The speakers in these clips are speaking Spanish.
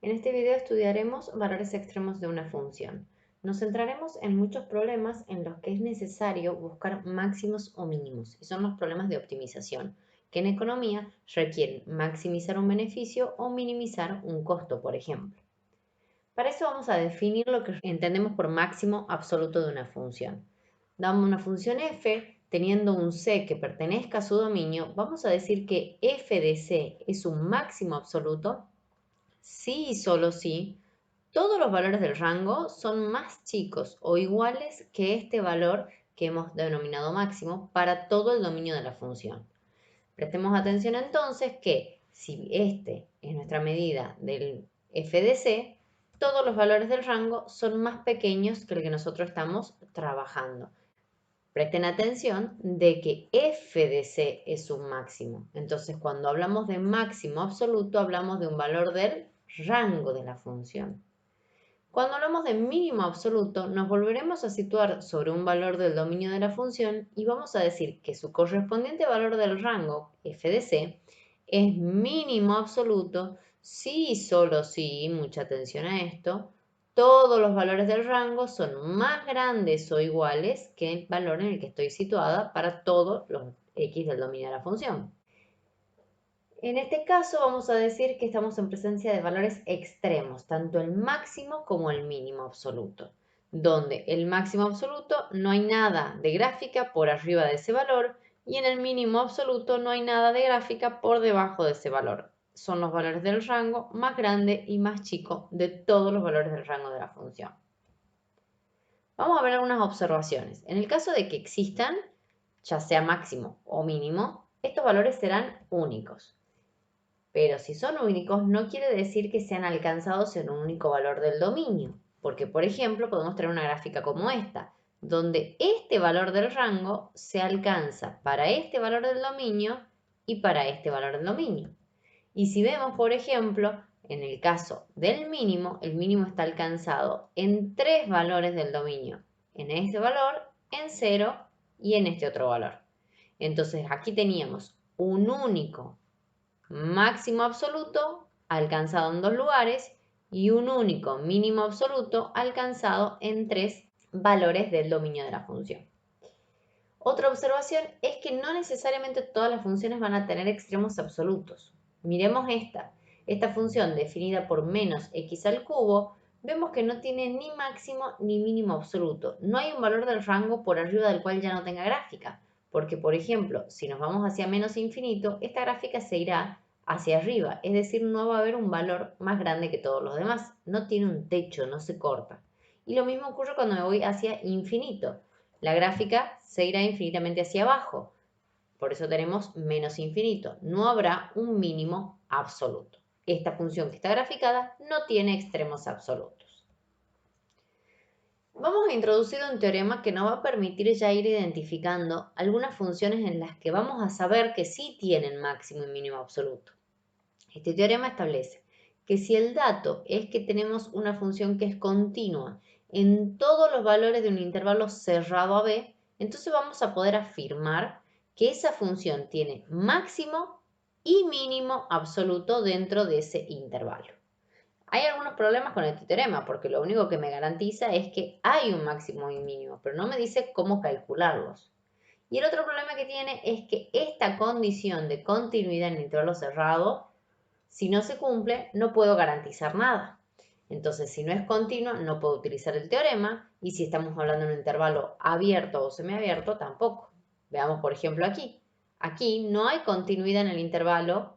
En este video estudiaremos valores extremos de una función. Nos centraremos en muchos problemas en los que es necesario buscar máximos o mínimos, y son los problemas de optimización, que en economía requieren maximizar un beneficio o minimizar un costo, por ejemplo. Para eso vamos a definir lo que entendemos por máximo absoluto de una función. Damos una función f, teniendo un c que pertenezca a su dominio, vamos a decir que f de c es un máximo absoluto si y solo si todos los valores del rango son más chicos o iguales que este valor que hemos denominado máximo para todo el dominio de la función. Prestemos atención entonces que si este es nuestra medida del f de c, todos los valores del rango son más pequeños que el que nosotros estamos trabajando. Presten atención de que f de c es un máximo. Entonces, cuando hablamos de máximo absoluto, hablamos de un valor del rango de la función. Cuando hablamos de mínimo absoluto, nos volveremos a situar sobre un valor del dominio de la función y vamos a decir que su correspondiente valor del rango, f de c, es mínimo absoluto si y solo si, mucha atención a esto, todos los valores del rango son más grandes o iguales que el valor en el que estoy situada para todos los x del dominio de la función. En este caso vamos a decir que estamos en presencia de valores extremos, tanto el máximo como el mínimo absoluto, donde el máximo absoluto no hay nada de gráfica por arriba de ese valor y en el mínimo absoluto no hay nada de gráfica por debajo de ese valor. Son los valores del rango más grande y más chico de todos los valores del rango de la función. Vamos a ver algunas observaciones. En el caso de que existan, ya sea máximo o mínimo, estos valores serán únicos. Pero si son únicos, no quiere decir que sean alcanzados en un único valor del dominio, porque por ejemplo podemos tener una gráfica como esta, donde este valor del rango se alcanza para este valor del dominio y para este valor del dominio. Y si vemos, por ejemplo, en el caso del mínimo, el mínimo está alcanzado en tres valores del dominio, en este valor, en 0 y en este otro valor. Entonces aquí teníamos un único máximo absoluto alcanzado en dos lugares y un único mínimo absoluto alcanzado en tres valores del dominio de la función. Otra observación es que no necesariamente todas las funciones van a tener extremos absolutos. Miremos esta función definida por menos x al cubo, vemos que no tiene ni máximo ni mínimo absoluto. No hay un valor del rango por arriba del cual ya no tenga gráfica, porque por ejemplo, si nos vamos hacia menos infinito, esta gráfica se irá hacia arriba, es decir, no va a haber un valor más grande que todos los demás. No tiene un techo, no se corta. Y lo mismo ocurre cuando me voy hacia infinito. La gráfica se irá infinitamente hacia abajo. Por eso tenemos menos infinito. No habrá un mínimo absoluto. Esta función que está graficada no tiene extremos absolutos. Vamos a introducir un teorema que nos va a permitir ya ir identificando algunas funciones en las que vamos a saber que sí tienen máximo y mínimo absoluto. Este teorema establece que si el dato es que tenemos una función que es continua en todos los valores de un intervalo cerrado a b, entonces vamos a poder afirmar que esa función tiene máximo y mínimo absoluto dentro de ese intervalo. Hay algunos problemas con este teorema porque lo único que me garantiza es que hay un máximo y mínimo, pero no me dice cómo calcularlos. Y el otro problema que tiene es que esta condición de continuidad en el intervalo cerrado, si no se cumple, no puedo garantizar nada. Entonces, si no es continuo, no puedo utilizar el teorema, y si estamos hablando de un intervalo abierto o semiabierto, tampoco. Veamos, por ejemplo, aquí. Aquí no hay continuidad en el intervalo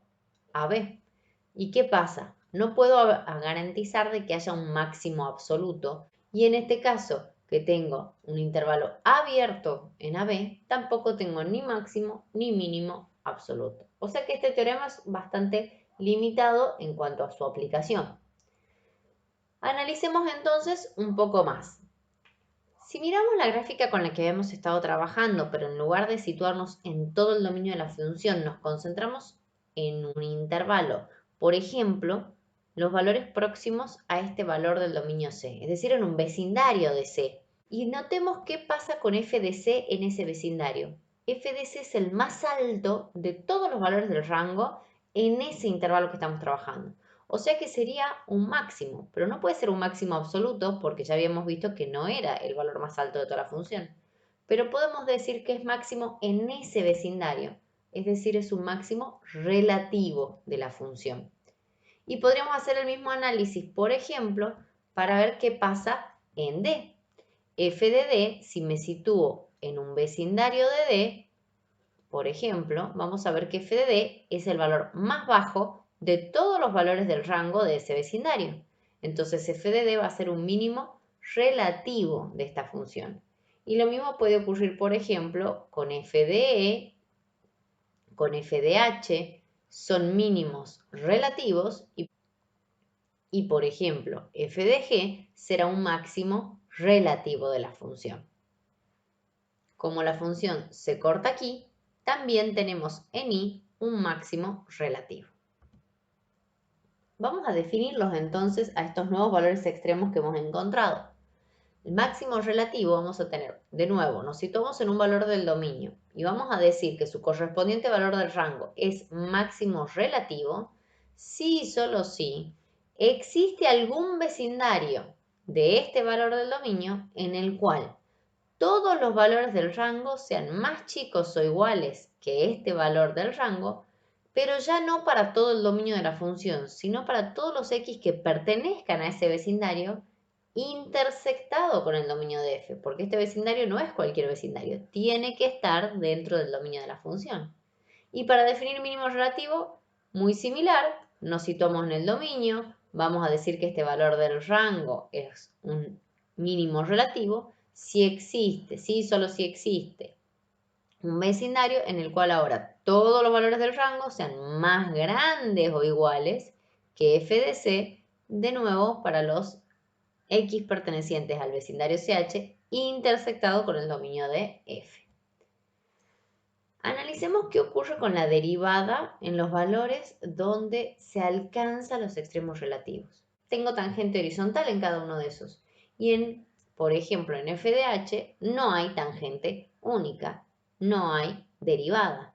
AB. ¿Y qué pasa? No puedo garantizar de que haya un máximo absoluto, y en este caso, que tengo un intervalo abierto en AB, tampoco tengo ni máximo ni mínimo absoluto. O sea que este teorema es bastante limitado en cuanto a su aplicación. Analicemos entonces un poco más. Si miramos la gráfica con la que habíamos estado trabajando, pero en lugar de situarnos en todo el dominio de la función, nos concentramos en un intervalo, por ejemplo, los valores próximos a este valor del dominio C, es decir, en un vecindario de C. Y notemos qué pasa con f de C en ese vecindario. F de C es el más alto de todos los valores del rango en ese intervalo que estamos trabajando. O sea que sería un máximo, pero no puede ser un máximo absoluto porque ya habíamos visto que no era el valor más alto de toda la función. Pero podemos decir que es máximo en ese vecindario, es decir, es un máximo relativo de la función. Y podríamos hacer el mismo análisis, por ejemplo, para ver qué pasa en D. F de D, si me sitúo en un vecindario de D, por ejemplo, vamos a ver que f de d es el valor más bajo de todos los valores del rango de ese vecindario. Entonces f de d va a ser un mínimo relativo de esta función. Y lo mismo puede ocurrir, por ejemplo, con f de e, con f de h, son mínimos relativos y por ejemplo, f de g será un máximo relativo de la función. Como la función se corta aquí, también tenemos en i un máximo relativo. Vamos a definirlos entonces a estos nuevos valores extremos que hemos encontrado. El máximo relativo vamos a tener, de nuevo, nos situamos en un valor del dominio y vamos a decir que su correspondiente valor del rango es máximo relativo si y solo si existe algún vecindario de este valor del dominio en el cual todos los valores del rango sean más chicos o iguales que este valor del rango, pero ya no para todo el dominio de la función, sino para todos los x que pertenezcan a ese vecindario intersectado con el dominio de f, porque este vecindario no es cualquier vecindario, tiene que estar dentro del dominio de la función. Y para definir mínimo relativo, muy similar, nos situamos en el dominio, vamos a decir que este valor del rango es un mínimo relativo, si existe, sí, solo si existe un vecindario en el cual ahora todos los valores del rango sean más grandes o iguales que f de c, de nuevo para los x pertenecientes al vecindario CH intersectado con el dominio de f. Analicemos qué ocurre con la derivada en los valores donde se alcanzan los extremos relativos. Tengo tangente horizontal en cada uno de esos. Y por ejemplo, en f de h no hay tangente única, no hay derivada.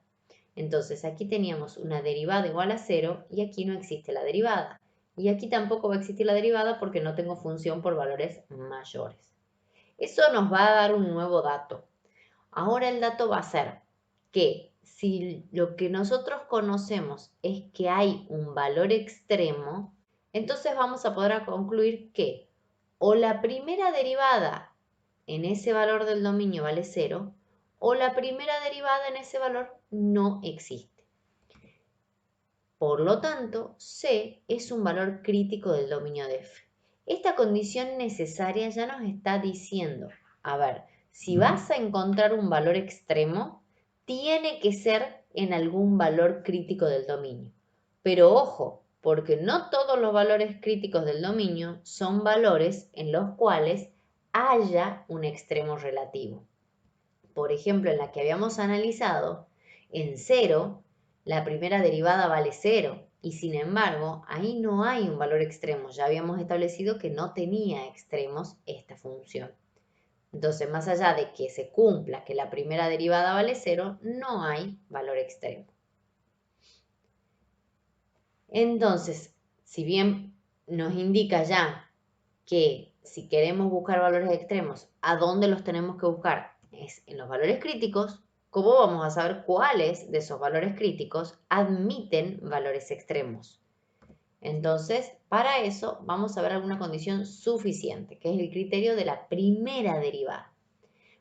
Entonces aquí teníamos una derivada igual a 0 y aquí no existe la derivada. Y aquí tampoco va a existir la derivada porque no tengo función por valores mayores. Eso nos va a dar un nuevo dato. Ahora el dato va a ser que si lo que nosotros conocemos es que hay un valor extremo, entonces vamos a poder concluir que o la primera derivada en ese valor del dominio vale 0, o la primera derivada en ese valor no existe. Por lo tanto, C es un valor crítico del dominio de F. Esta condición necesaria ya nos está diciendo, a ver, si vas a encontrar un valor extremo, tiene que ser en algún valor crítico del dominio. Pero ojo, porque no todos los valores críticos del dominio son valores en los cuales haya un extremo relativo. Por ejemplo, en la que habíamos analizado, en 0, la primera derivada vale 0 y sin embargo, ahí no hay un valor extremo. Ya habíamos establecido que no tenía extremos esta función. Entonces, más allá de que se cumpla que la primera derivada vale 0, no hay valor extremo. Entonces, si bien nos indica ya que si queremos buscar valores extremos, ¿a dónde los tenemos que buscar? Es en los valores críticos. ¿Cómo vamos a saber cuáles de esos valores críticos admiten valores extremos? Entonces, para eso vamos a ver alguna condición suficiente, que es el criterio de la primera derivada.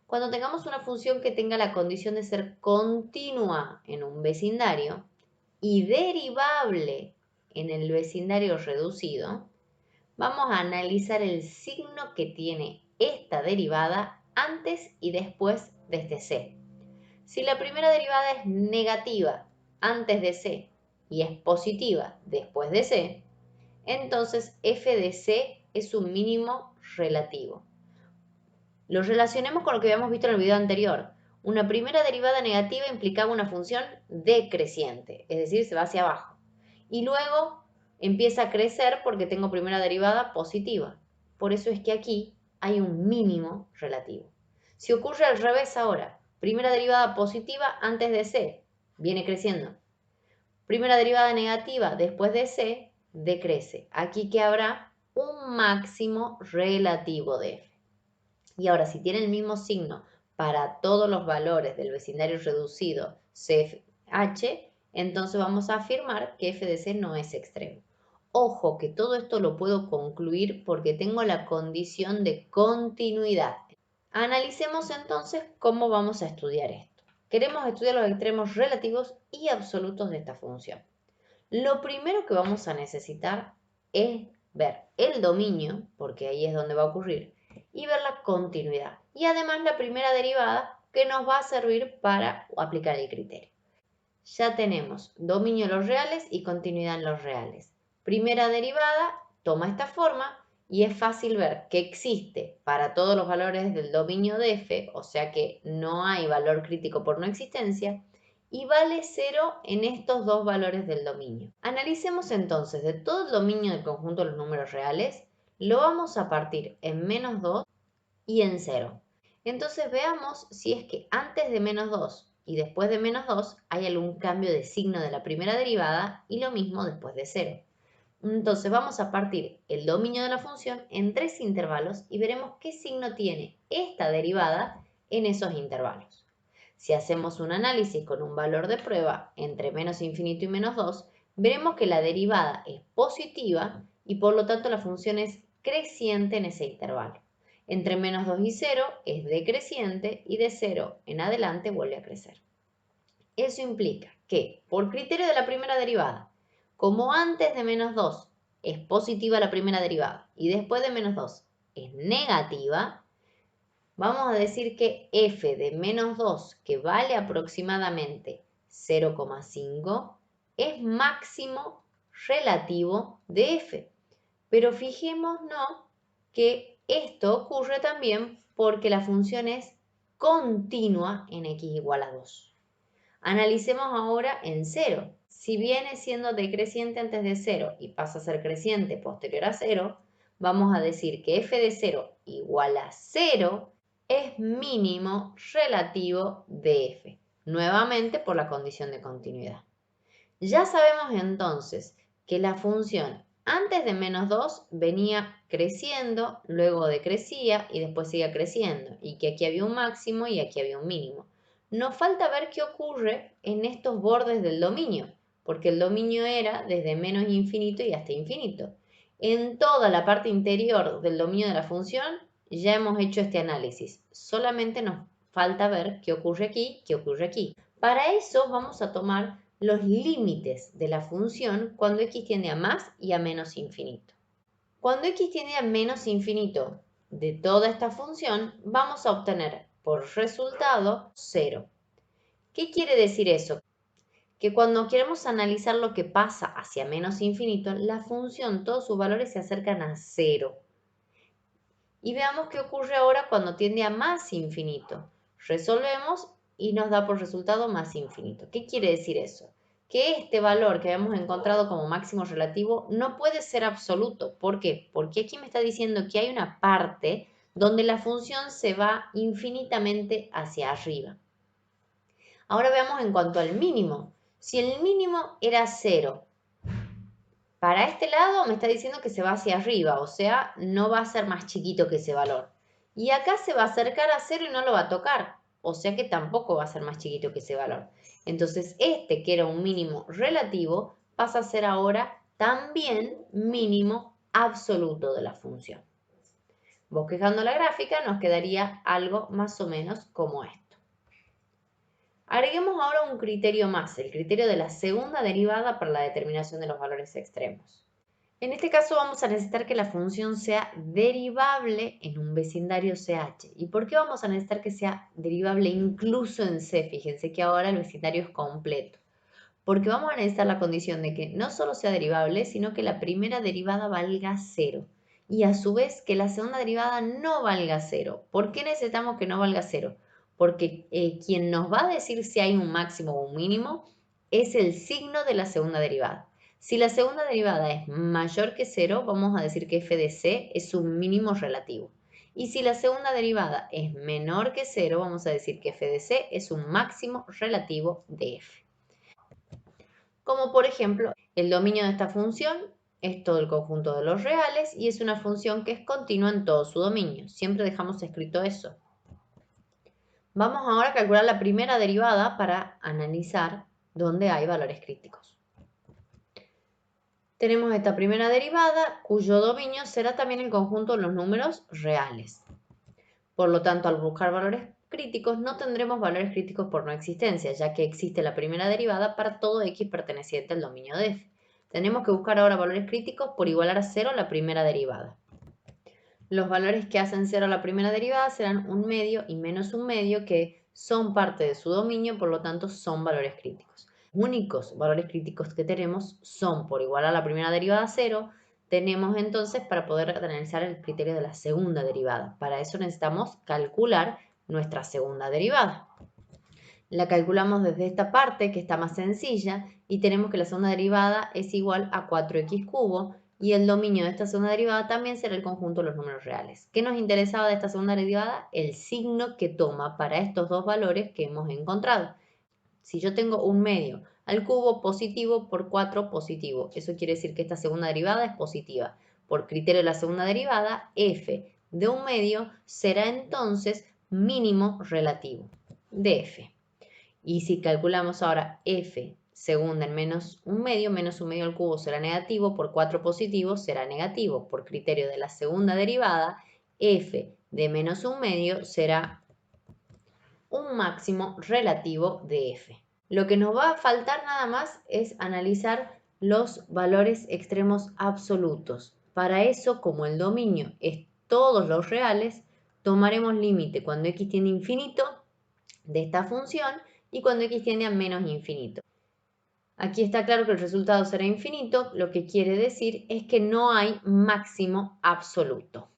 Cuando tengamos una función que tenga la condición de ser continua en un vecindario y derivable en el vecindario reducido, vamos a analizar el signo que tiene esta derivada antes y después de este c. Si la primera derivada es negativa antes de c y es positiva después de c, entonces f de c es un mínimo relativo. Lo relacionemos con lo que habíamos visto en el video anterior. Una primera derivada negativa implicaba una función decreciente, es decir, se va hacia abajo. Y luego empieza a crecer porque tengo primera derivada positiva. Por eso es que aquí hay un mínimo relativo. Si ocurre al revés ahora, primera derivada positiva antes de c, viene creciendo. Primera derivada negativa después de c, decrece. Aquí que habrá un máximo relativo de f. Y ahora, si tiene el mismo signo para todos los valores del vecindario reducido CH, entonces vamos a afirmar que f de c no es extremo. Ojo que todo esto lo puedo concluir porque tengo la condición de continuidad. Analicemos entonces cómo vamos a estudiar esto. Queremos estudiar los extremos relativos y absolutos de esta función. Lo primero que vamos a necesitar es ver el dominio, porque ahí es donde va a ocurrir, y ver la continuidad. Y además la primera derivada que nos va a servir para aplicar el criterio. Ya tenemos dominio en los reales y continuidad en los reales. Primera derivada toma esta forma y es fácil ver que existe para todos los valores del dominio de f, o sea que no hay valor crítico por no existencia, y vale 0 en estos dos valores del dominio. Analicemos entonces de todo el dominio del conjunto de los números reales, lo vamos a partir en menos 2 y en 0. Entonces veamos si es que antes de menos 2 y después de menos 2 hay algún cambio de signo de la primera derivada y lo mismo después de 0. Entonces vamos a partir el dominio de la función en 3 intervalos y veremos qué signo tiene esta derivada en esos intervalos. Si hacemos un análisis con un valor de prueba entre menos infinito y menos 2, veremos que la derivada es positiva y por lo tanto la función es creciente en ese intervalo. Entre menos 2 y 0 es decreciente y de 0 en adelante vuelve a crecer. Eso implica que, por criterio de la primera derivada, como antes de menos 2 es positiva la primera derivada y después de menos 2 es negativa, vamos a decir que f de menos 2, que vale aproximadamente 0,5, es máximo relativo de f. Pero fijémonos que esto ocurre también porque la función es continua en x igual a 2. Analicemos ahora en 0. Si viene siendo decreciente antes de 0 y pasa a ser creciente posterior a 0, vamos a decir que f de 0 igual a 0 es mínimo relativo de f, nuevamente por la condición de continuidad. Ya sabemos entonces que la función antes de menos 2 venía creciendo, luego decrecía y después seguía creciendo, y que aquí había un máximo y aquí había un mínimo. Nos falta ver qué ocurre en estos bordes del dominio, porque el dominio era desde menos infinito y hasta infinito. En toda la parte interior del dominio de la función ya hemos hecho este análisis, solamente nos falta ver qué ocurre aquí, qué ocurre aquí. Para eso vamos a tomar los límites de la función cuando x tiende a más y a menos infinito. Cuando x tiende a menos infinito de toda esta función, vamos a obtener por resultado 0. ¿Qué quiere decir eso? Que cuando queremos analizar lo que pasa hacia menos infinito, la función, todos sus valores se acercan a 0. Y veamos qué ocurre ahora cuando tiende a más infinito. Resolvemos y nos da por resultado más infinito. ¿Qué quiere decir eso? Que este valor que habíamos encontrado como máximo relativo no puede ser absoluto. ¿Por qué? Porque aquí me está diciendo que hay una parte donde la función se va infinitamente hacia arriba. Ahora veamos en cuanto al mínimo. Si el mínimo era 0, para este lado me está diciendo que se va hacia arriba, o sea, no va a ser más chiquito que ese valor. Y acá se va a acercar a 0 y no lo va a tocar, o sea que tampoco va a ser más chiquito que ese valor. Entonces este, que era un mínimo relativo, pasa a ser ahora también mínimo absoluto de la función. Bosquejando la gráfica nos quedaría algo más o menos como esto. Agreguemos ahora un criterio más, el criterio de la segunda derivada para la determinación de los valores extremos. En este caso vamos a necesitar que la función sea derivable en un vecindario CH. ¿Y por qué vamos a necesitar que sea derivable incluso en C? Fíjense que ahora el vecindario es completo. Porque vamos a necesitar la condición de que no solo sea derivable, sino que la primera derivada valga 0. Y a su vez que la segunda derivada no valga 0. ¿Por qué necesitamos que no valga 0? Porque quien nos va a decir si hay un máximo o un mínimo es el signo de la segunda derivada. Si la segunda derivada es mayor que 0, vamos a decir que f de c es un mínimo relativo. Y si la segunda derivada es menor que 0, vamos a decir que f de c es un máximo relativo de f. Como por ejemplo, el dominio de esta función es todo el conjunto de los reales y es una función que es continua en todo su dominio. Siempre dejamos escrito eso. Vamos ahora a calcular la primera derivada para analizar dónde hay valores críticos. Tenemos esta primera derivada cuyo dominio será también el conjunto de los números reales. Por lo tanto, al buscar valores críticos no tendremos valores críticos por no existencia, ya que existe la primera derivada para todo x perteneciente al dominio de f. Tenemos que buscar ahora valores críticos por igualar a 0 la primera derivada. Los valores que hacen 0 la primera derivada serán 1/2 y menos 1/2, que son parte de su dominio, por lo tanto son valores críticos. Los únicos valores críticos que tenemos son por igualar la primera derivada a 0. Tenemos entonces para poder analizar el criterio de la segunda derivada. Para eso necesitamos calcular nuestra segunda derivada. La calculamos desde esta parte, que está más sencilla, y tenemos que la segunda derivada es igual a 4x cubo, y el dominio de esta segunda derivada también será el conjunto de los números reales. ¿Qué nos interesaba de esta segunda derivada? El signo que toma para estos dos valores que hemos encontrado. Si yo tengo 1/2 al cubo positivo por 4 positivo, eso quiere decir que esta segunda derivada es positiva. Por criterio de la segunda derivada, f de 1/2 será entonces mínimo relativo de f. Y si calculamos ahora f segunda en menos 1/2 al cubo será negativo, por 4 positivo será negativo. Por criterio de la segunda derivada, f de menos 1/2 será un máximo relativo de f. Lo que nos va a faltar nada más es analizar los valores extremos absolutos. Para eso, como el dominio es todos los reales, tomaremos límite cuando x tiende a infinito de esta función y cuando x tiende a menos infinito. Aquí está claro que el resultado será infinito, lo que quiere decir es que no hay máximo absoluto.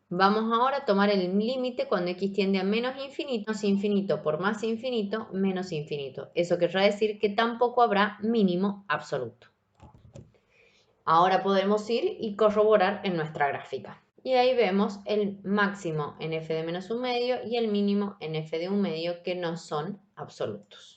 Vamos ahora a tomar el límite cuando x tiende a menos infinito por más infinito, menos infinito. Eso querrá decir que tampoco habrá mínimo absoluto. Ahora podemos ir y corroborar en nuestra gráfica. Y ahí vemos el máximo en f de menos 1/2 y el mínimo en f de 1/2 que no son absolutos.